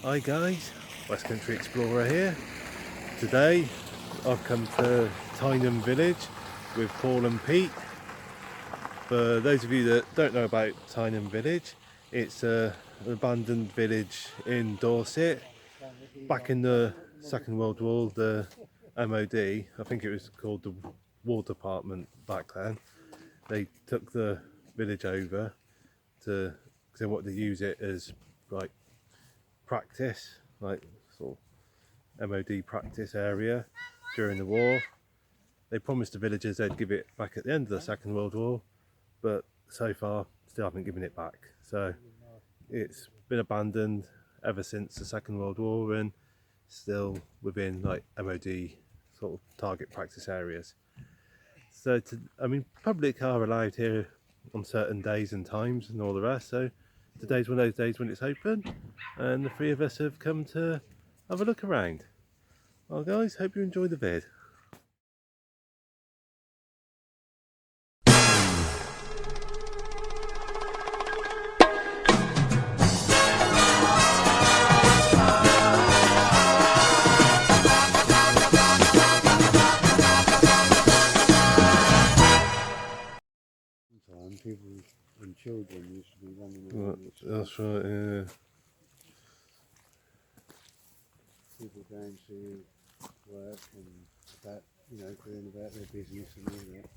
Hi guys, West Country Explorer here. Today I've come to Tyneham village with Paul and Pete. For those of you that don't know about Tyneham village, it's an abandoned village in Dorset. Back in the Second World War, the MoD, I think it was called the War Department back then, they took the village over to, because they wanted to use it as like practice, like sort of MoD practice area during the war. They promised the villagers they'd give it back at the end of the Second World War, but so far still haven't given it back. So it's been abandoned ever since the Second World War and still within like MoD sort of target practice areas. So public are allowed here on certain days and times and all the rest, so today's one of those days when it's open and the three of us have come to have a look around. Well guys, hope you enjoy the vid. People and children used to be running around. That's right, yeah. People going to work and about, going about their business and all that.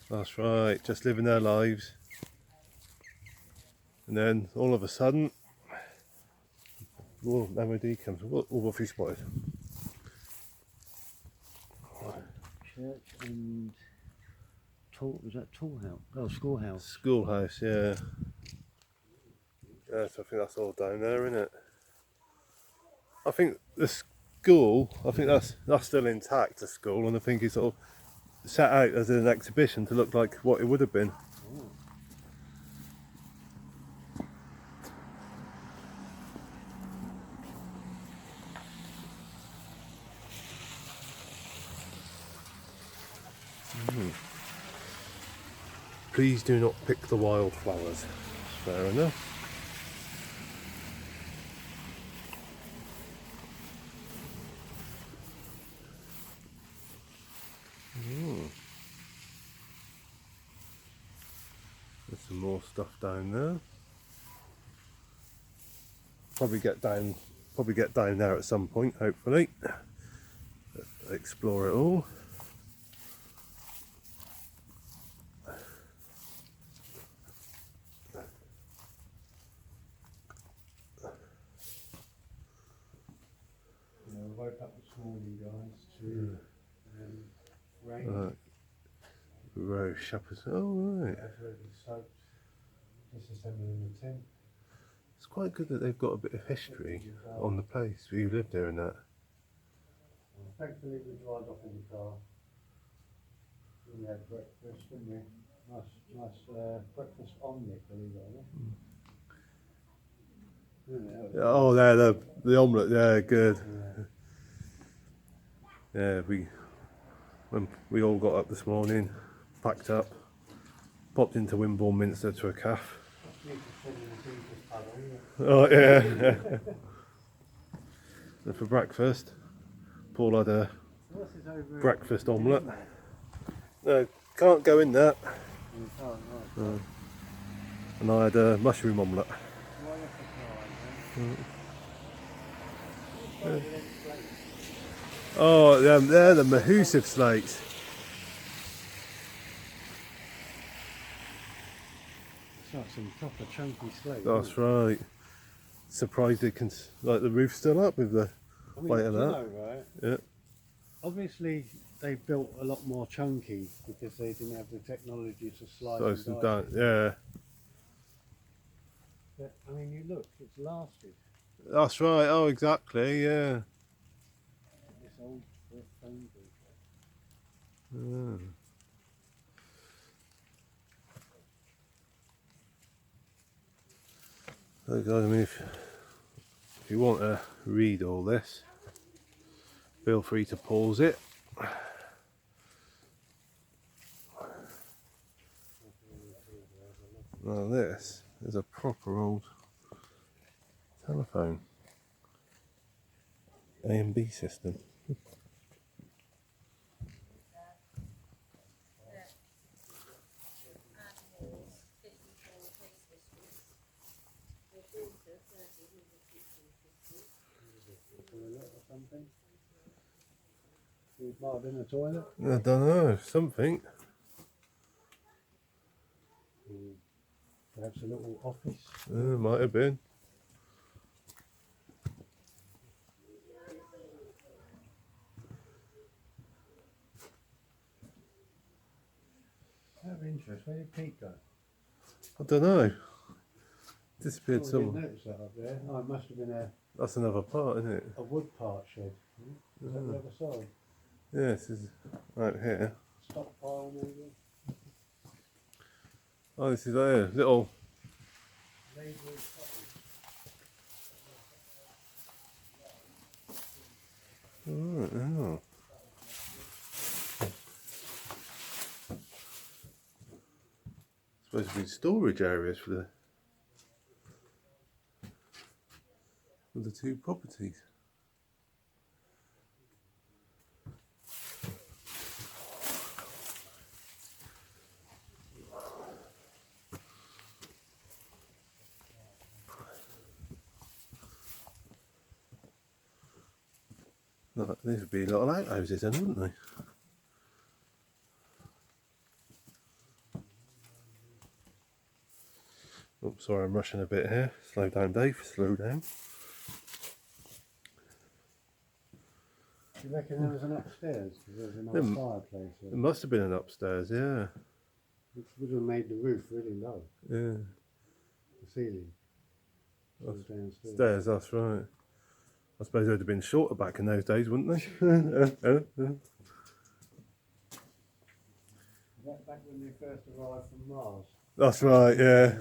That's right, just living their lives. And then all of a sudden, MoD comes. What have you spotted? Church and was that Tool House? Oh, schoolhouse. Schoolhouse, yeah. Yes, I think that's all down there, isn't it? I think the school, that's still intact, the school, and I think it's all set out as an exhibition to look like what it would have been. Oh. Please do not pick the wildflowers. Fair enough. There's some more stuff down there. Probably get down there at some point, hopefully. Explore it all. I woke up this morning, guys, to rain. Row Shepherds. Oh right. Soaked, disassembling the tent. It's quite good that they've got a bit of history on the place where you lived there and that. Thankfully we dried off in the car. We had breakfast, didn't we? Nice breakfast omelette, believe it or not. Oh, there, the omelette. Yeah, good. Yeah, when we all got up this morning, packed up, popped into Wimborne Minster to a cafe. Oh yeah. And for breakfast, Paul had a breakfast omelette. No, can't go in that. And I had a mushroom omelette. Oh, they're the Mahusive slates. It's like some proper chunky slate. That's right. Surprised they can, like the roof's still up with the weight of that. Right? Yeah. Obviously, they built a lot more chunky because they didn't have the technology to slide Slice and them dice down. it. Yeah. But, I mean, you look, it's lasted. That's right. Oh, exactly. Yeah. This old phone booth. Yeah. So guys, I mean, if you want to read all this, feel free to pause it. Now this is a proper old telephone. A and B system. Toilet or something? It might have been a toilet. I don't know, something. Perhaps a little office. Might have been. Out of interest, where did Pete go? I don't know. Disappeared Oh, I didn't somewhere. notice that up there. Oh, it must have been That's another part, isn't it? a wood part shed. Is that the other side? Yeah, this is right here. Stockpile maybe? Oh, this is a little. Labourer's cottage. Oh, oh. Supposed to be storage areas for the two properties. Look, these would be little outhouses then, wouldn't they? Oh, sorry, I'm rushing a bit here. Slow down, Dave. Slow down. Do you reckon there was an upstairs? Because there's a nice fireplace It there. must have been an upstairs, yeah. Which would have made the roof really low. Yeah. The ceiling. Was downstairs. Stairs, that's right. I suppose they'd have been shorter back in those days, wouldn't they? Is that back when they first arrived from Mars? That's right, yeah.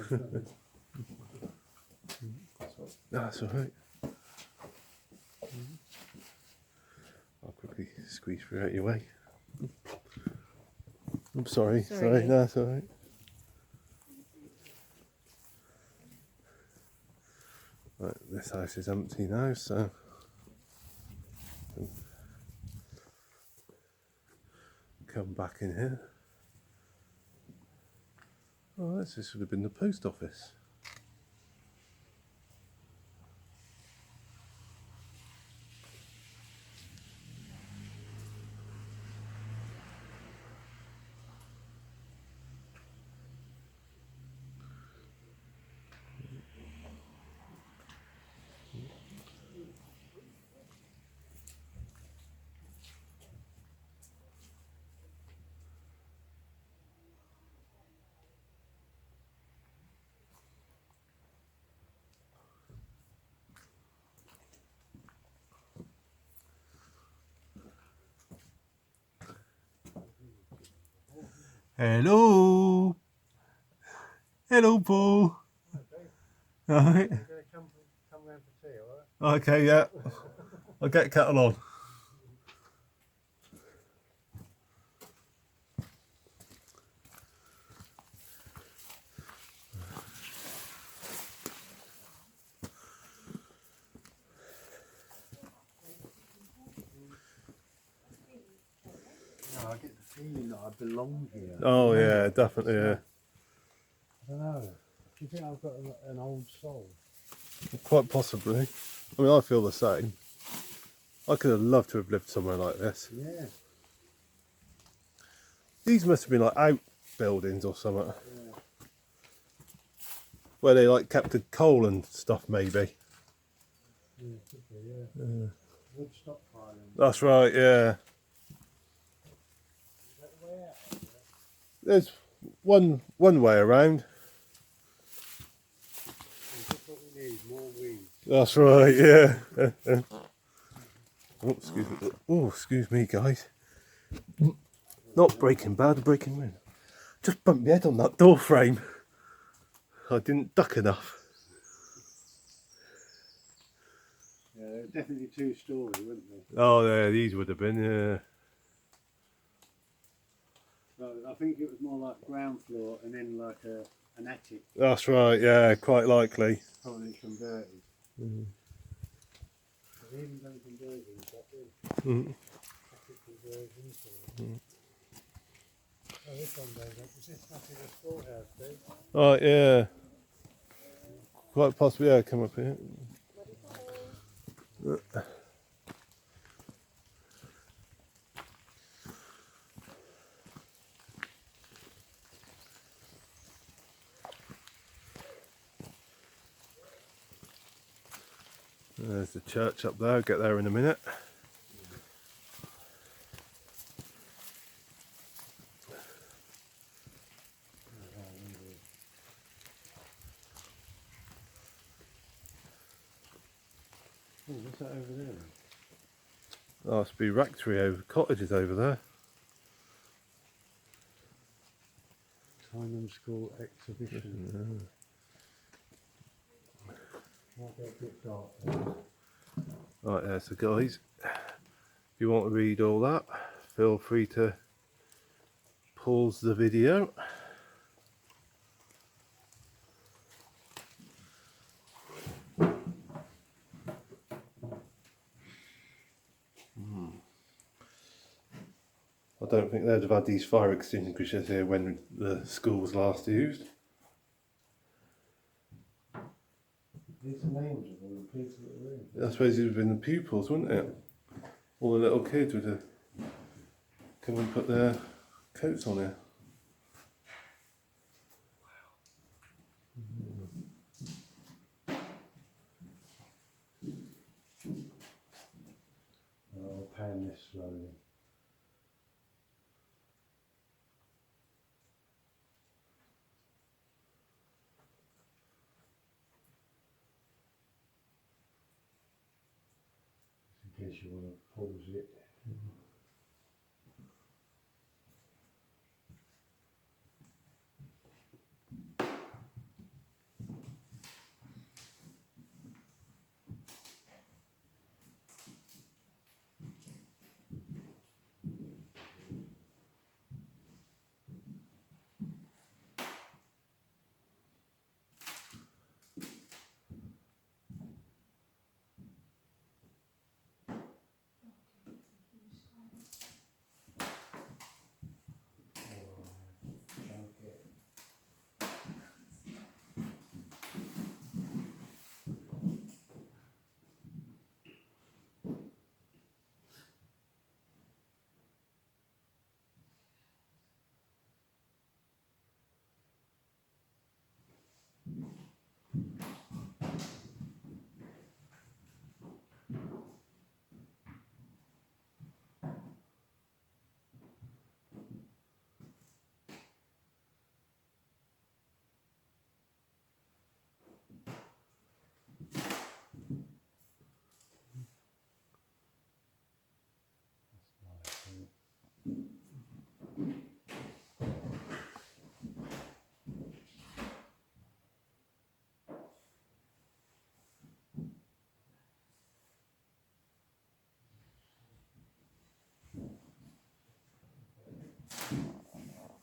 That's all right. I'll quickly squeeze through out your way. I'm sorry, sorry, no, that's all right. Right, this house is empty now, so come back in here. Oh, this would have been the post office. Hello. Hello, Paul. Alright. You're going to come round for tea, alright? Okay, yeah. I'll get kettle on. No, I get the feeling that I belong here. Oh yeah, definitely, yeah. I don't know. Do you think I've got an old soul? Quite possibly. I mean, I feel the same. I could have loved to have lived somewhere like this. Yeah. These must have been like outbuildings or something. Yeah. Where they like kept the coal and stuff, maybe. Yeah, could be, yeah. Wood stockpiling. That's right, yeah. Is that the way out? There's one way around. Just what we need, more weeds. That's right, yeah. Oh, excuse me. Oh, excuse me, guys. Not Breaking Bad, Breaking Wind. Just bumped my head on that door frame. I didn't duck enough. Yeah, they're definitely two-storey, wouldn't they? Oh, yeah, these would have been, yeah. So I think it was more like ground floor and then like an attic, That's right, yeah, quite likely. probably converted. They've even done conversions, but Mm. traffic conversions. Oh, this one goes up. Is this actually the schoolhouse, Dave? Oh yeah, quite possibly. Yeah, come up here. There's the church up there. I'll get there in a minute. Oh, what's that over there? Oh, it's be rectory over cottages over there. Tyneham School exhibition. Might get a bit dark there. Right there, so guys, if you want to read all that, feel free to pause the video. I don't think they'd have had these fire extinguishers here when the school was last used. These are names of all the people that were in. I suppose it would have been the pupils, wouldn't it? All the little kids would have come and put their coats on here. I'll pan this slowly. In case you want to pause it.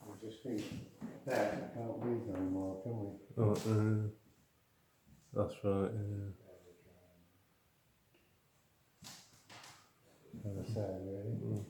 I just think that I can't read no more, can we? Oh, that's right. Kind of sad, really.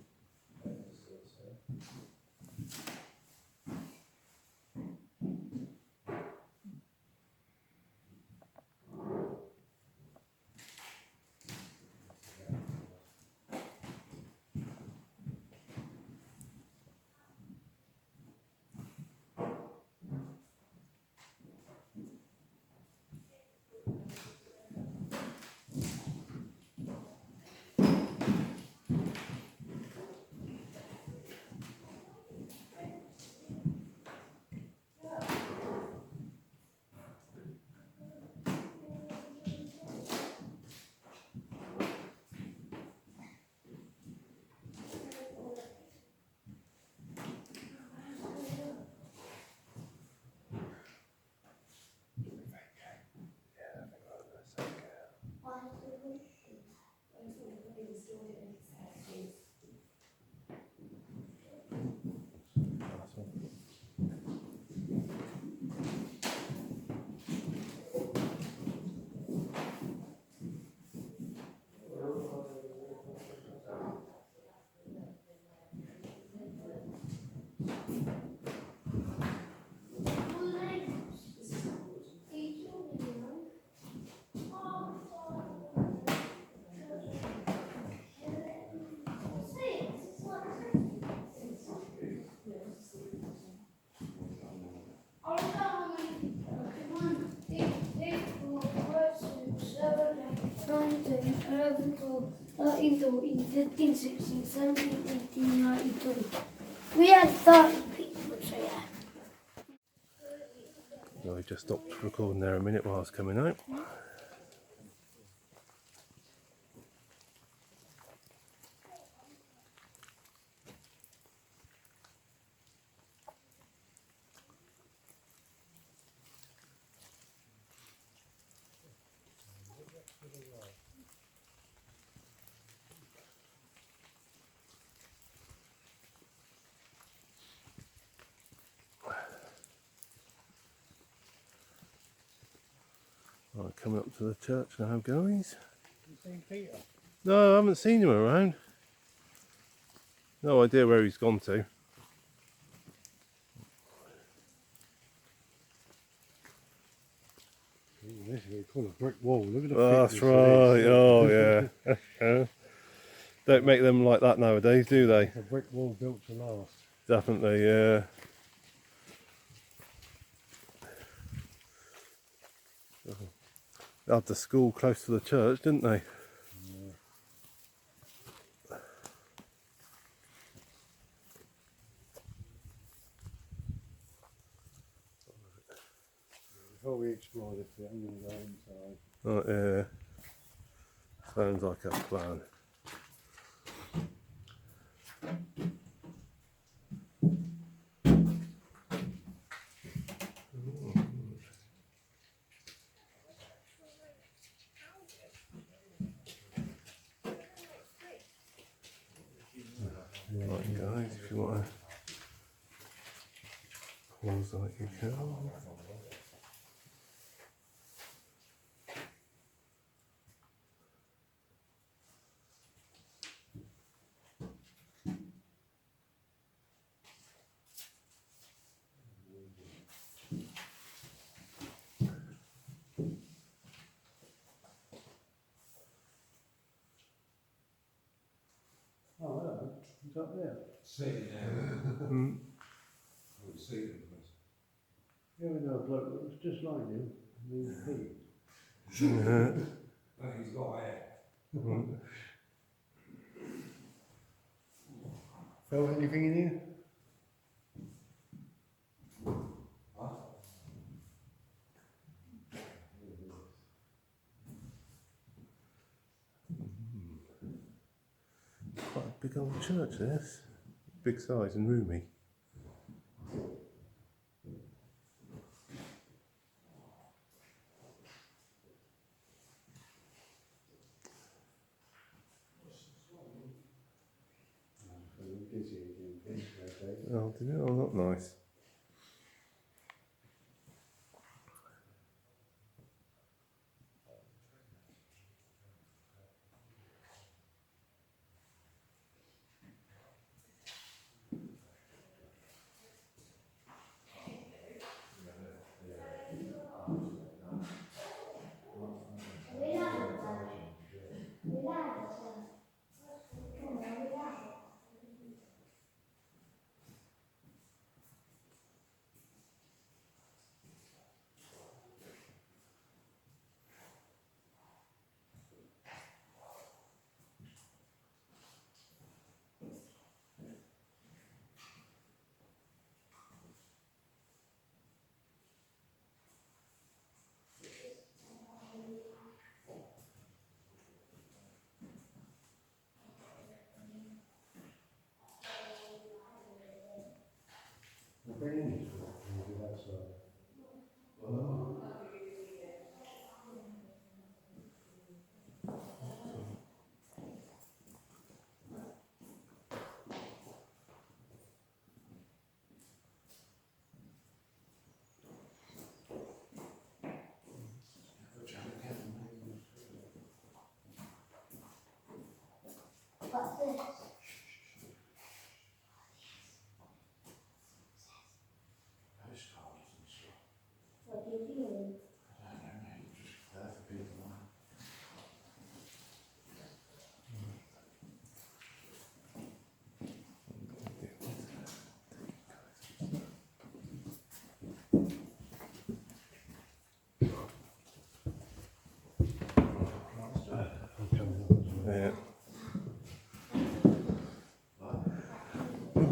19, 11, 12, 13, 14, 15, 16, 17, 18, 19, 20. We had 30 people, so yeah. No, I just stopped recording there a minute while I was coming out. Right, coming up to the church now, guys. You seen Peter? No, I haven't seen him around. No idea where he's gone to. This is what we call a brick wall. Look at the That's thickness right. of this. Oh yeah. Don't make them like that nowadays, do they? It's a brick wall built to last. Definitely, yeah. They had the school close to the church, didn't they? Yeah. Before we explore this bit, I'm going to go inside. Oh yeah. Sounds like a plan. Right guys, if you want to pause like you can. Oh, hello. He's up there. Seating area. Or seating place. Yeah, we know a bloke that was just like him. Named Pete. I think he's got hair. Felt anything in here? Huh? Quite a big old church this. Big size and roomy. Dizzy again, Pete. Okay. Oh, did it? Oh, not nice. Yeah.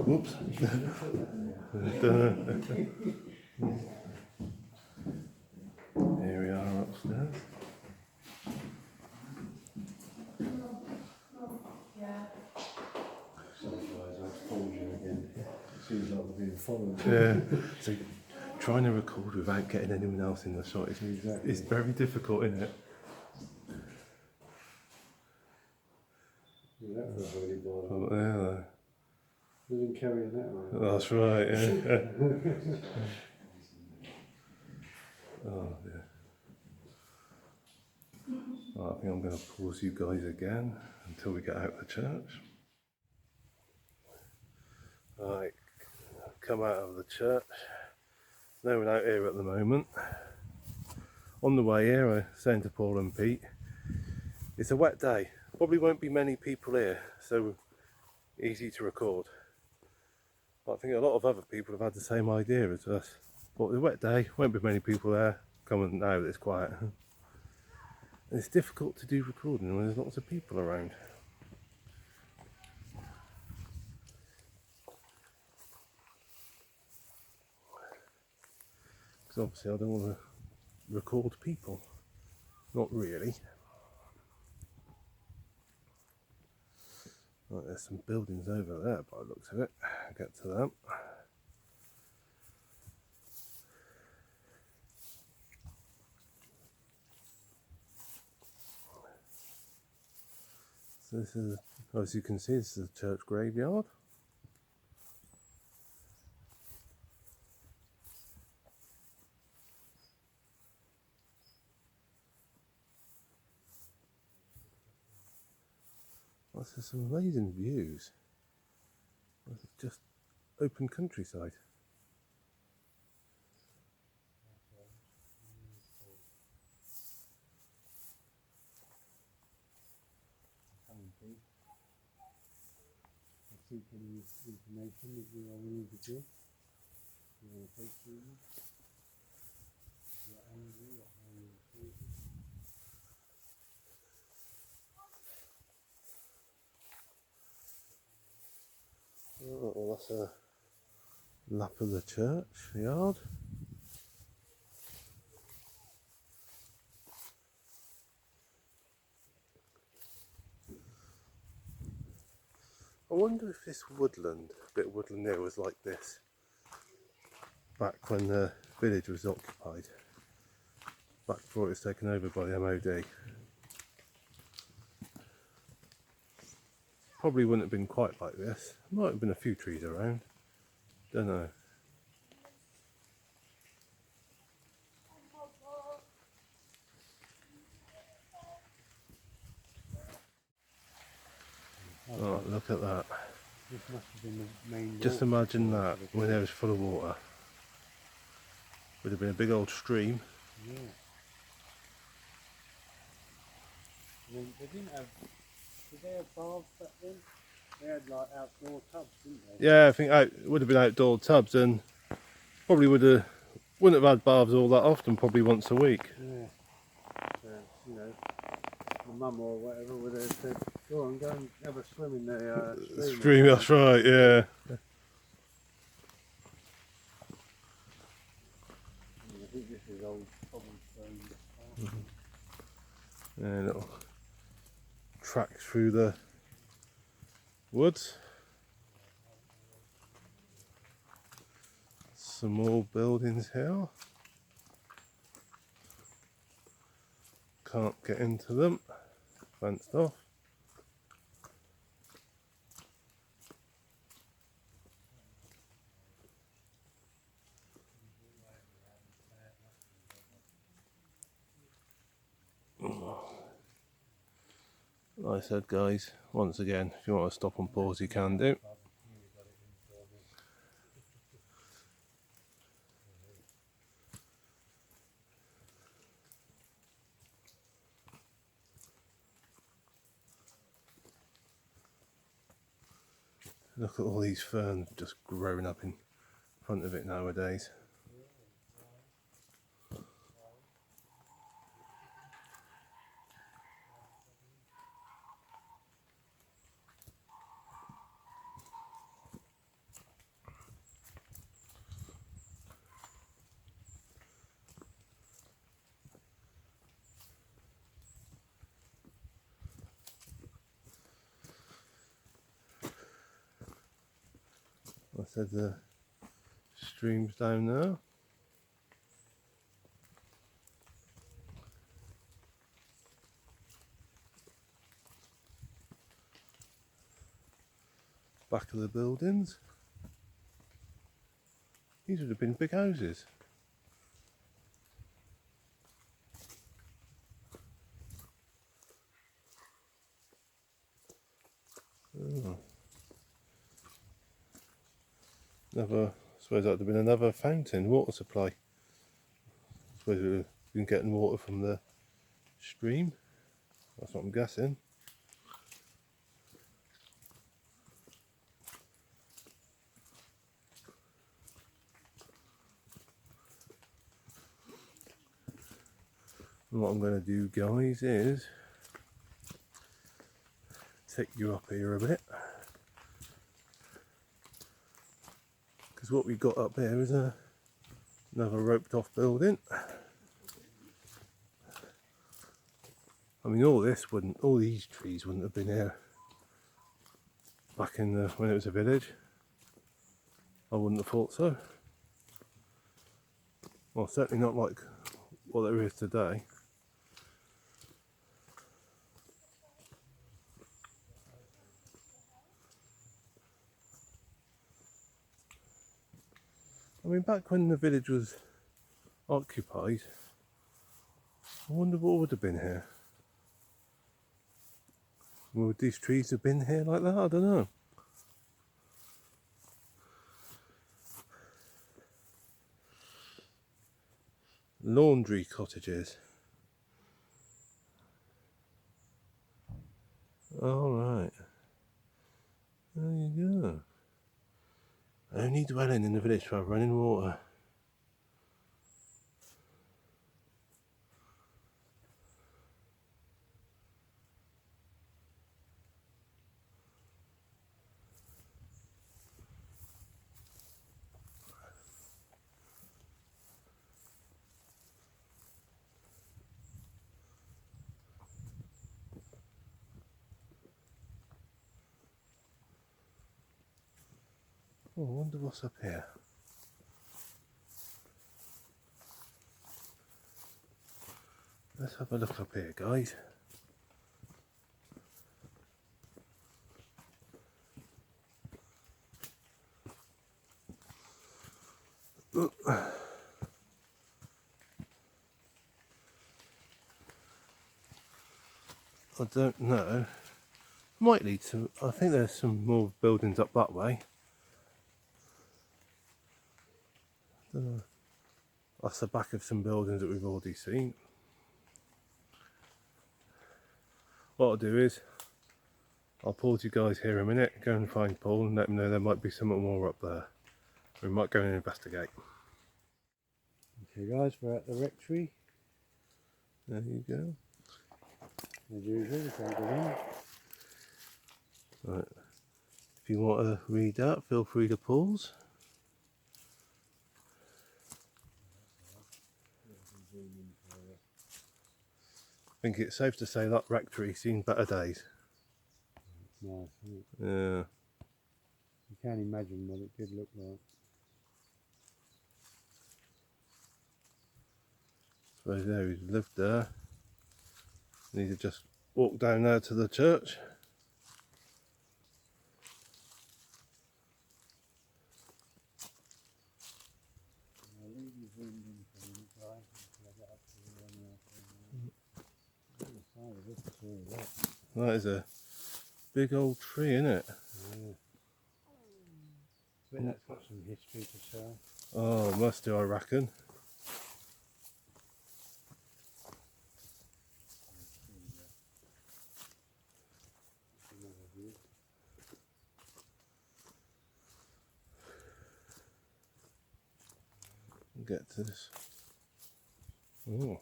Whoops. Here we are upstairs. Sorry guys, I've told you again. Seems like we're being followed. Yeah. So trying to record without getting anyone else in the shot is Exactly. it's very difficult, isn't it? Yeah, that for a really bad. Oh, yeah. Doesn't carry a net around. That's right, yeah. Oh dear. Well, I think I'm going to pause you guys again until we get out of the church. Right, come out of the church. There's no one out here at the moment. On the way here, I was saying to Paul and Pete, it's a wet day. Probably won't be many people here, so easy to record. But I think a lot of other people have had the same idea as us. But it's a wet day, won't be many people there. Coming now that it's quiet. And it's difficult to do recording when there's lots of people around. Because obviously I don't want to record people. Not really. Right, there's some buildings over there by the looks of it. I'll get to them. So this is, as you can see, this is a church graveyard. There's some amazing views. It's just open countryside. I seek any information that you are willing to give. You want to take to me? You're angry or how you receive it. Oh, well, that's a lap of the church yard. I wonder if this woodland, bit of woodland there, was like this back when the village was occupied, back before it was taken over by the MoD. Probably wouldn't have been quite like this. Might have been a few trees around, don't know. Oh, look at that. This must have been the main Just walk. imagine that when it was full of water. Would have been a big old stream. Yeah. They didn't have. Did they have baths back then? They had like outdoor tubs, didn't they? Yeah, I think it would have been outdoor tubs, and probably wouldn't have had baths all that often, probably once a week. Yeah. So, you know, the mum or whatever would have said, go on, go and have a swim in the stream. Stream, that's right, yeah. I think this is old cobblestone. Yeah, little track through the woods. Some more buildings here. Can't get into them. Fenced off. Like I said, guys, once again, if you want to stop and pause, you can do. Look at all these ferns just growing up in front of it nowadays. I said the stream's down there. Back of the buildings. These would have been big houses. Oh. Another, I suppose that would have been another fountain, water supply. I suppose we've been getting water from the stream. That's what I'm guessing. And what I'm going to do, guys, is take you up here a bit, because what we've got up here is another roped off building. I mean, all these trees wouldn't have been here back in when it was a village. I wouldn't have thought so. Well, certainly not like what there is today. I mean, back when the village was occupied, I wonder what would have been here. Would these trees have been here like that? I don't know. Laundry cottages. All right. There you go. Only dwelling in the village for running water. Oh, I wonder what's up here. Let's have a look up here, guys. I don't know. Might lead to. I think there's some more buildings up that way. That's the back of some buildings that we've already seen. What I'll do is, I'll pause you guys here a minute, go and find Paul and let him know there might be something more up there. We might go and investigate. Okay guys, we're at the rectory. There you go. As usual, we can't get in. Right. If you want to read that, feel free to pause. I think it's safe to say that rectory's seen better days. Nice, isn't it? Yeah. You can't imagine what it did look like. Suppose there he's lived there. Need to just walk down there to the church. I'll leave you zoomed in for a minute, guys, until I get up to the one else. On the side of this tree, look. That is a big old tree, isn't it? Yeah. I bet that's got some history to show. Oh, must do, I reckon. Get to this. Oh.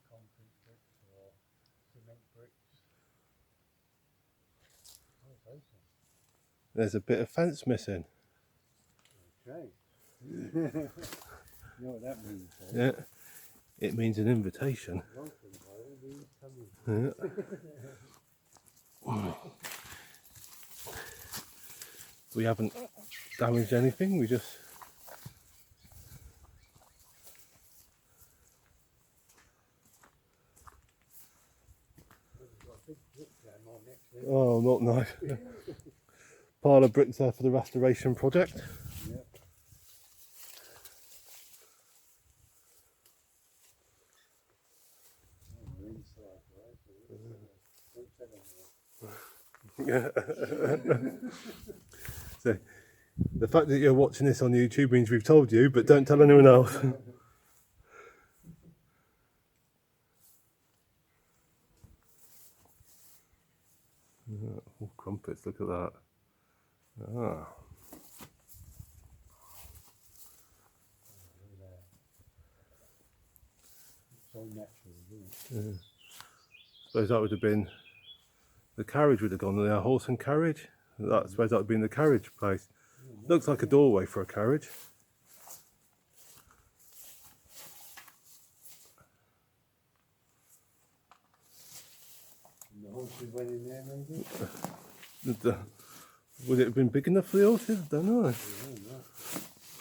Concrete bricks or cement bricks. Oh, it's open. There's a bit of fence missing. Okay. You know what that means, eh? Yeah, it means an invitation. Welcome, Byron. Who's coming? Yeah. We haven't damaged anything, we just... Oh, not nice. Pile of bricks there for the restoration project. Yep. Oh, we're inside, right? Don't tell anyone. So, the fact that you're watching this on YouTube means we've told you, but don't tell anyone else. Oh, crumpets, look at that. Ah. So natural, isn't it? Yeah. Suppose that would have been, the carriage would have gone there, horse and carriage. I suppose that would have been the carriage place. Looks like a doorway for a carriage. And the horses went in there, maybe? Would it have been big enough for the horses? I don't know. I don't know.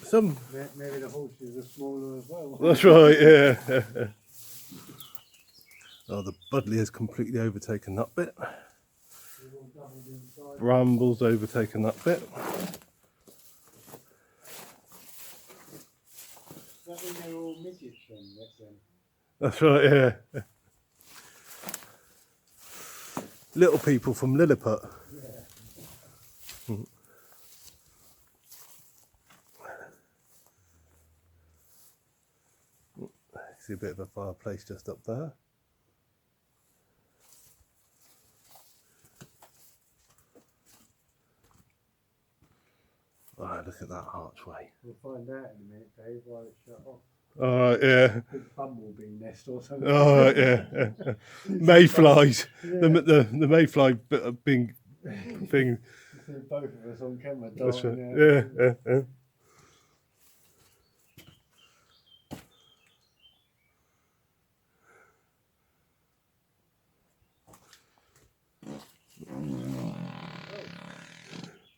Some. Maybe the horses are smaller as well. That's right, yeah. Oh, the Budley has completely overtaken that bit. They've all doubled inside. Brambles overtaken that bit. Does that mean they're all midgets then? That's right, yeah. Little people from Lilliput. Yeah. See a bit of a fireplace just up there. Oh, look at that archway. We'll find out in a minute, Dave, why it's shut off. Oh, yeah. Big bumblebee nest or something. Oh, yeah. Mayflies. Yeah. The mayfly thing. You see both of us on camera That's right. darting out. Yeah.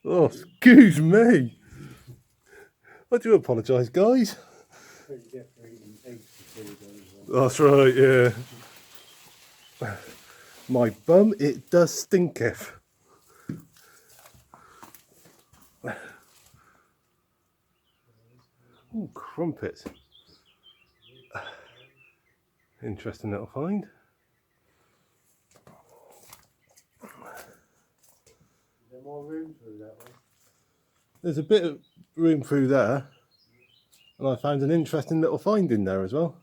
Oh, excuse me. I do apologise, guys. What you get for eating eggs for 2 days. That's right, yeah. My bum, it does stinketh. Oh, crumpets. Interesting little find. Is there more room through that one? There's a bit of room through there, and I found an interesting little find in there as well.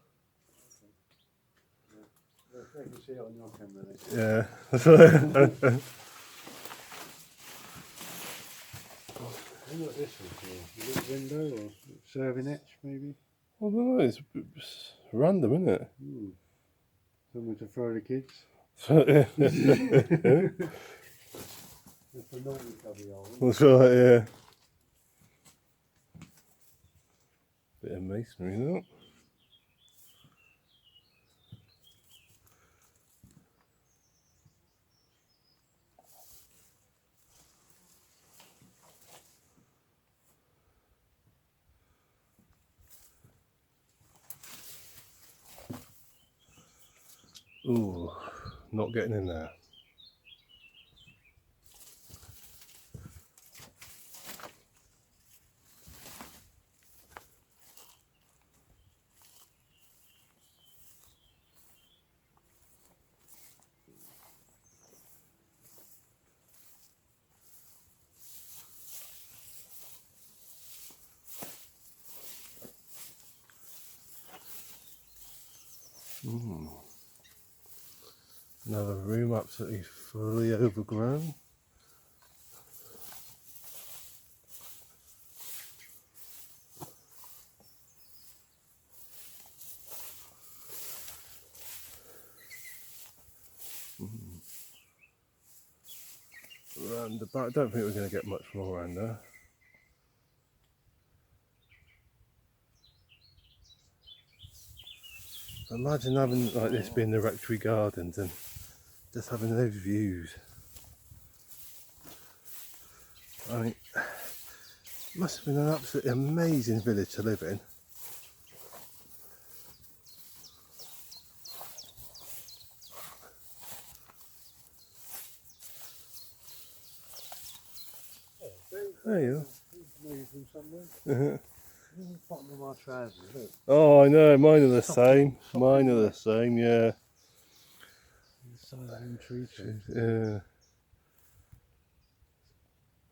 Well, if they can see it on your camera then. Yeah. I wonder what this is for. A little window or serving etch maybe? I don't know, it's random, isn't it? Somewhere to throw the kids. It's a naughty cubby hole. That's right, yeah. Bit of masonry, that. Ooh, not getting in there. Another room absolutely fully overgrown. Round the back, I don't think we're going to get much more around there. Imagine having like this being the Rectory Gardens and just having those views. I mean, it must have been an absolutely amazing village to live in. There you are. Maybe from somewhere. Uh-huh. Bottom of my trousers, look. Oh, I know, mine are the same. Mine are the same, yeah. The size of them tree trunks. Yeah. I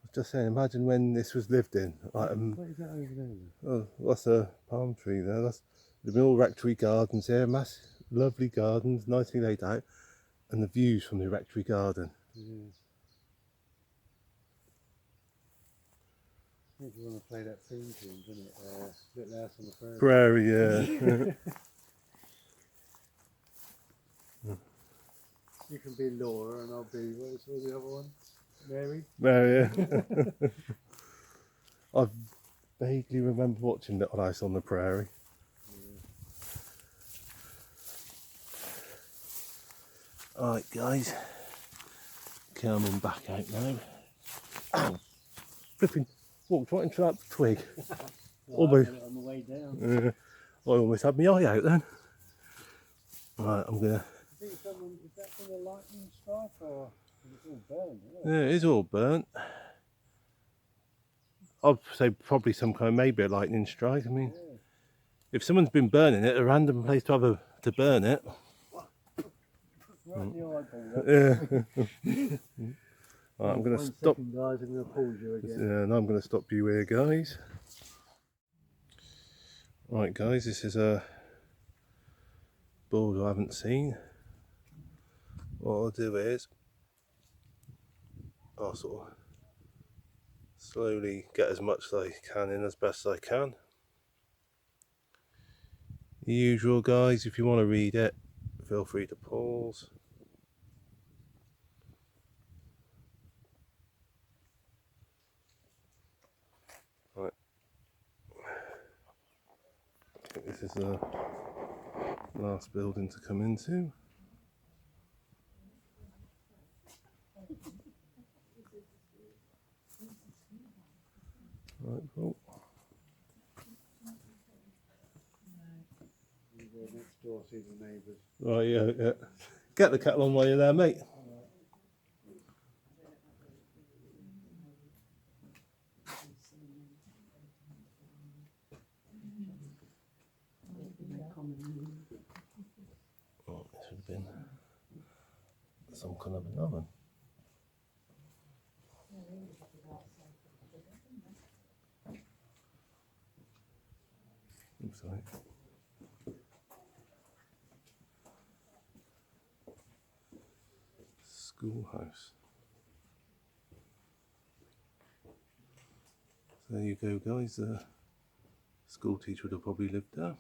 was just saying, imagine when this was lived in. Like, What is that over there then? oh, what's a palm tree there? That's the mill Rectory Gardens here. Massive, lovely gardens, nicely laid out, and the views from the Rectory Garden. Yeah. If you want to play that theme tune, doesn't it? Little House on the Prairie. Prairie, yeah. You can be Laura and I'll be, what was the other one? Mary? Mary, yeah. I vaguely remember watching Little House on the Prairie. Yeah. Alright guys, coming back out now. Ow! Flipping walked right into that twig. Almost. I got it on the way down. I almost had my eye out then. Right, I'm gonna. I think is that from a lightning strike or is it all burned? Yeah, it is all burnt. I'd say probably some kind, maybe a lightning strike. I mean, Yeah. if someone's been burning it, a random place to have to burn it. Right in the eyeball. Yeah. Right, I'm gonna 1 stop. second, guys, I'm going to pause you again. Yeah, and I'm gonna stop you here, guys. Right, guys, this is a board I haven't seen. What I'll do is I'll sort of slowly get as much as I can in as best I can. The usual, guys, if you want to read it, feel free to pause. Right. I think this is the last building to come into. Right, cool. You go next door, see the neighbours. Right, yeah, yeah. Get the kettle on while you're there, mate. Oh, this would have been some kind of an oven. Looks like. Schoolhouse. So there you go, guys. The school teacher would have probably lived there.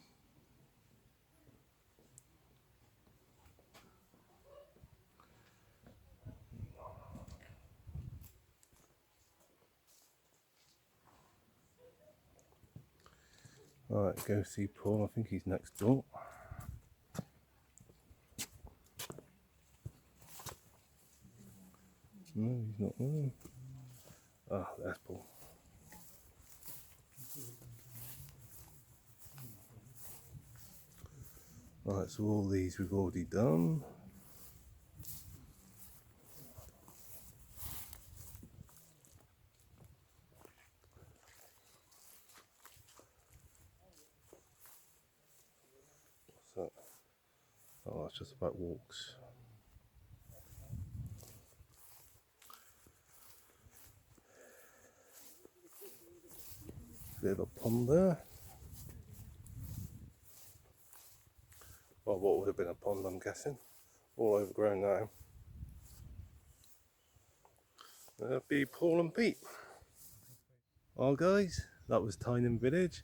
Alright, go see Paul. I think he's next door. No, he's not there. Ah, there's Paul. Right, so all these we've already done. So, oh, it's just about walks. Bit of a pond there. Well, what would have been a pond, I'm guessing. All overgrown now. That'd be Paul and Pete. Well, guys, that was Tyneham Village.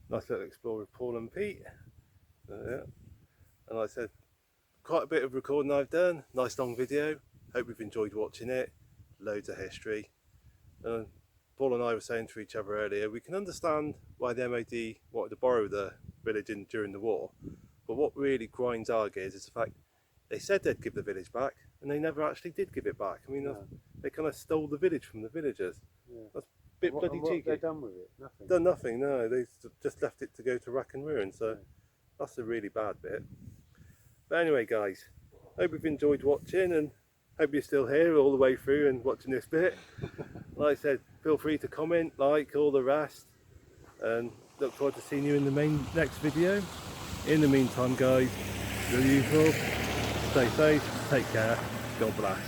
Nice little explore with Paul and Pete. Yeah. And like I said, quite a bit of recording I've done. Nice long video. Hope you've enjoyed watching it. Loads of history. Paul and I were saying to each other earlier, we can understand why the MoD wanted to borrow the village during the war, But what really grinds our gears is the fact they said they'd give the village back, and they never actually did give it back. I mean, they kind of stole the village from the villagers. Yeah. That's a bit And bloody what cheeky. have they done with it? Nothing. Done nothing, no. They just left it to go to rack and ruin. So that's the really bad bit. But anyway, guys, hope you've enjoyed watching, and hope you're still here all the way through and watching this bit. Like I said, feel free to comment, like, all the rest, and look forward to seeing you in the next video. In the meantime, guys, the usual, stay safe, take care, God bless.